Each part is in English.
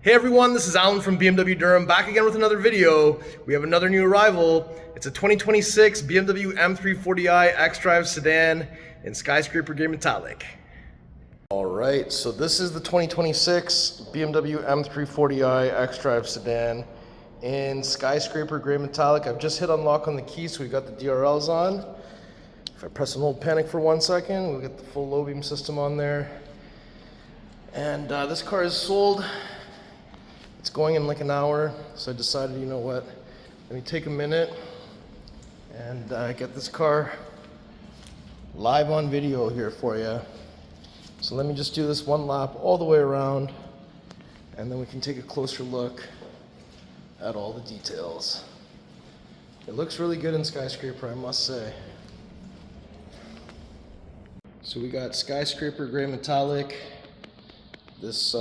Hey everyone, this is Alan from BMW Durham, back again with another video. We have another new arrival. It's a 2026 BMW M340i xDrive sedan in Skyscraper Grey Metallic. Alright, so this is the 2026 BMW M340i xDrive sedan in Skyscraper Grey Metallic. I've just hit unlock on the key, so we got the DRLs on. If I press and hold panic for 1 second, we'll get the full low beam system on there. And this car is sold. It's going in like an hour, so I decided, you know what, let me take a minute and get this car live on video here for you. So let me just do this one lap all the way around, and then we can take a closer look at all the details. It looks really good in Skyscraper, I must say. So we got Skyscraper Grey Metallic. This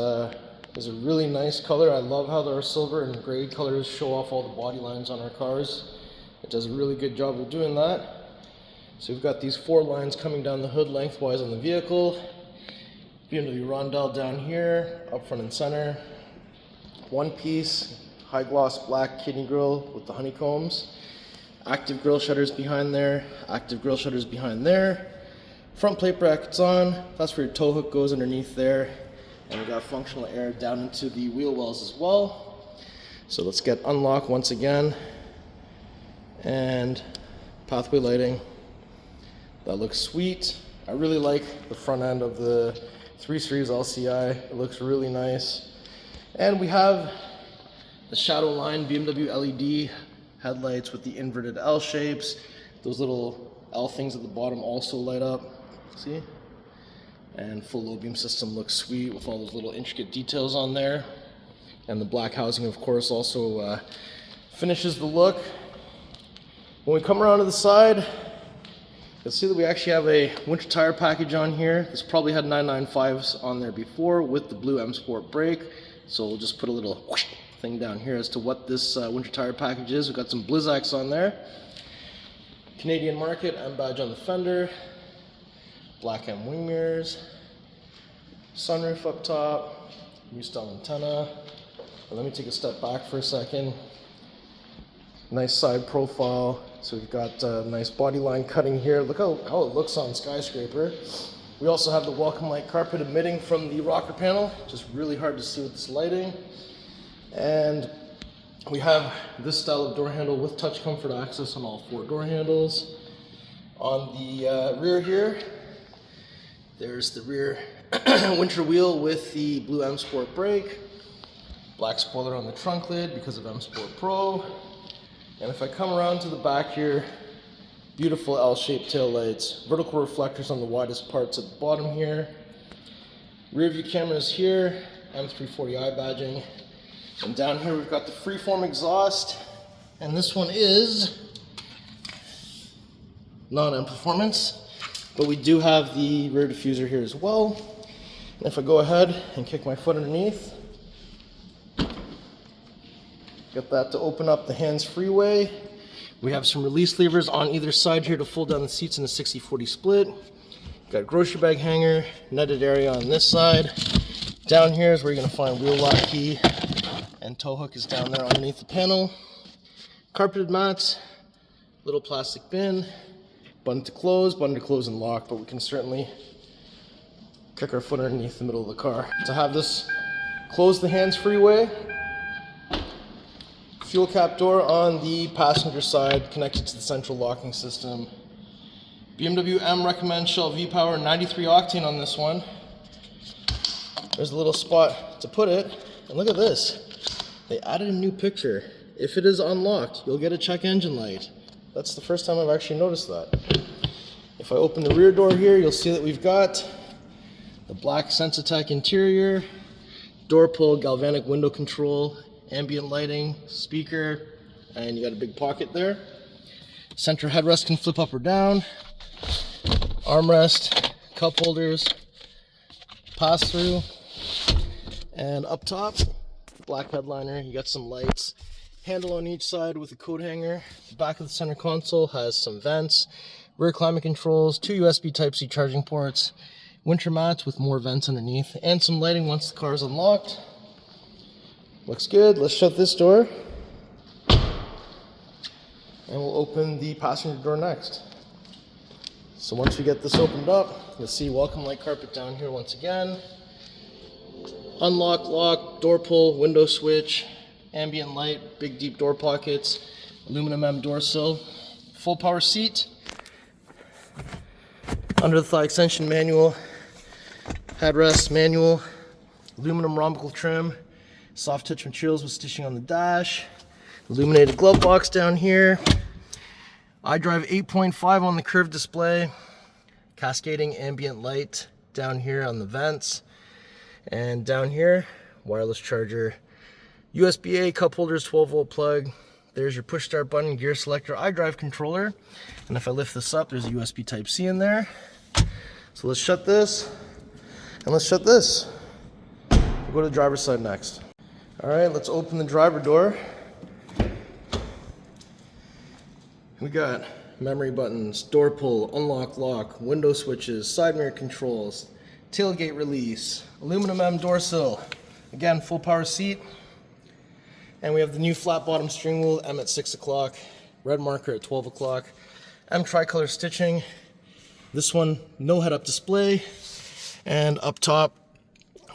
is a really nice color. I love how our silver and gray colors show off all the body lines on our cars. It does a really good job of doing that. So we've got these 4 lines coming down the hood lengthwise on the vehicle. BMW rondelle down here, up front and center. One piece, high gloss black kidney grille with the honeycombs. Active grille shutters behind there, active grille shutters behind there. Front plate brackets on, that's where your tow hook goes underneath there. And we got functional air down into the wheel wells as well. So let's get unlocked once again. And pathway lighting. That looks sweet. I really like the front end of the 3 Series LCI. It looks really nice. And we have the shadow line BMW LED headlights with the inverted L shapes. Those little L things at the bottom also light up. See? And full low beam system looks sweet with all those little intricate details on there. And the black housing, of course, also finishes the look. When we come around to the side, you'll see that we actually have a winter tire package on here. This probably had 995s on there before with the blue M Sport brake. So we'll just put a little whoosh thing down here as to what this winter tire package is. We've got some Blizzaks on there. Canadian market, M badge on the fender. Black M wing mirrors, sunroof up top, new style antenna. And let me take a step back for a second. Nice side profile. So we've got nice body line cutting here. Look how it looks on Skyscraper. We also have the welcome light carpet emitting from the rocker panel. Just really hard to see with this lighting. And we have this style of door handle with touch comfort access on all 4 door handles. On the rear here, there's the rear winter wheel with the blue M Sport brake. Black spoiler on the trunk lid because of M Sport Pro. And if I come around to the back here, beautiful L-shaped tail lights. Vertical reflectors on the widest parts at the bottom here. Rear view cameras here, M340i badging. And down here we've got the freeform exhaust. And this one is non-M performance. But we do have the rear diffuser here as well. And if I go ahead and kick my foot underneath, get that to open up the hands-free way. We have some release levers on either side here to fold down the seats in a 60-40 split. Got a grocery bag hanger, netted area on this side. Down here is where you're going to find wheel lock key, and tow hook is down there underneath the panel. Carpeted mats, little plastic bin. Button to close and lock, but we can certainly kick our foot underneath the middle of the car. To have this close the hands-free way, fuel cap door on the passenger side connected to the central locking system. BMW M recommends Shell V-Power 93 octane on this one. There's a little spot to put it, and look at this. They added a new picture. If it is unlocked, you'll get a check engine light. That's the first time I've actually noticed that. If I open the rear door here, you'll see that we've got the black Sensatec interior, door pull, galvanic window control, ambient lighting, speaker, and you got a big pocket there. Center headrest can flip up or down, armrest, cup holders, pass through, and up top, black headliner, you got some lights. Handle on each side with a coat hanger. The back of the center console has some vents, rear climate controls, 2 USB Type-C charging ports, winter mats with more vents underneath, and some lighting once the car is unlocked. Looks good. Let's shut this door. And we'll open the passenger door next. So once we get this opened up, you'll see welcome light carpet down here once again. Unlock, lock, door pull, window switch, ambient light, big deep door pockets, aluminum M door sill, full power seat, under the thigh extension manual, headrest manual, aluminum rhombical trim, soft touch materials with stitching on the dash, illuminated glove box down here, iDrive 8.5 on the curved display, cascading ambient light down here on the vents, and down here, wireless charger, USB-A cup holders, 12-volt plug. There's your push start button, gear selector, iDrive controller, and if I lift this up, there's a USB Type-C in there. So let's shut this, and let's shut this. We'll go to the driver's side next. All right, let's open the driver door. We got memory buttons, door pull, unlock, lock, window switches, side mirror controls, tailgate release, aluminum M door sill, again full power seat, and we have the new flat bottom steering wheel, M at 6 o'clock, red marker at 12 o'clock, M tricolor stitching, this one no head up display, and up top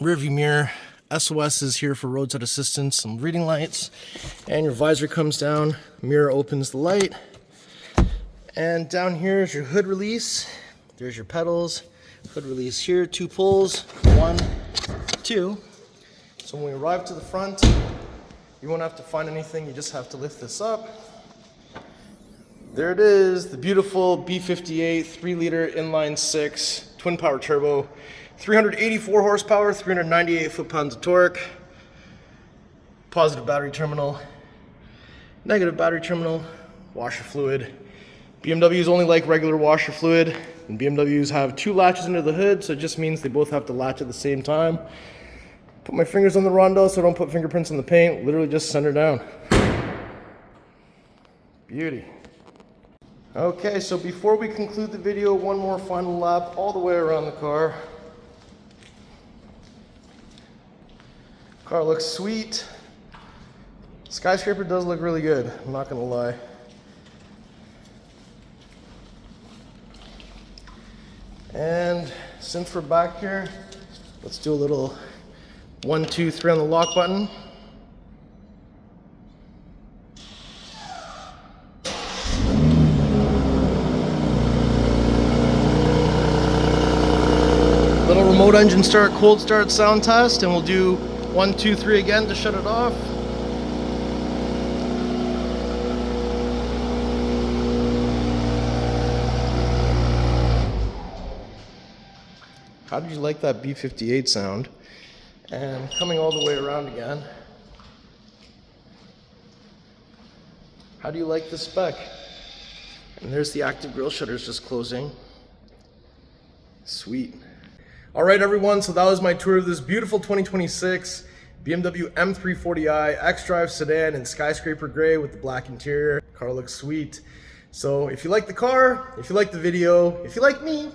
rear view mirror, SOS is here for roadside assistance, some reading lights, and your visor comes down, mirror opens the light. And down here is your hood release. There's your pedals. Hood release here, 2 pulls, 1, 2. So when we arrive to the front, you won't have to find anything, you just have to lift this up. There it is, the beautiful B58 3-liter inline 6 twin power turbo, 384 horsepower, 398 foot-pounds of torque, positive battery terminal, negative battery terminal, washer fluid. BMWs only like regular washer fluid, and BMWs have 2 latches under the hood, so it just means they both have to latch at the same time. Put my fingers on the rondelle so I don't put fingerprints on the paint, literally just center down. Beauty. Okay, so before we conclude the video, one more final lap all the way around the car. Car looks sweet. Skyscraper does look really good, I'm not gonna lie. And since we're back here, let's do a little 1, 2, 3 on the lock button. Little remote engine start, cold start sound test, and we'll do 1, 2, 3 again to shut it off. How did you like that B58 sound? And coming all the way around again. How do you like the spec? And there's the active grille shutters just closing. Sweet. All right, everyone, so that was my tour of this beautiful 2026 BMW M340i xDrive sedan in Skyscraper Grey with the black interior. Car looks sweet. So if you like the car, if you like the video, if you like me,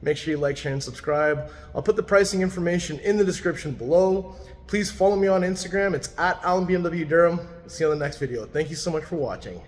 make sure you like, share, and subscribe. I'll put the pricing information in the description below. Please follow me on Instagram. It's @AlanBMW Durham. See you on the next video. Thank you so much for watching.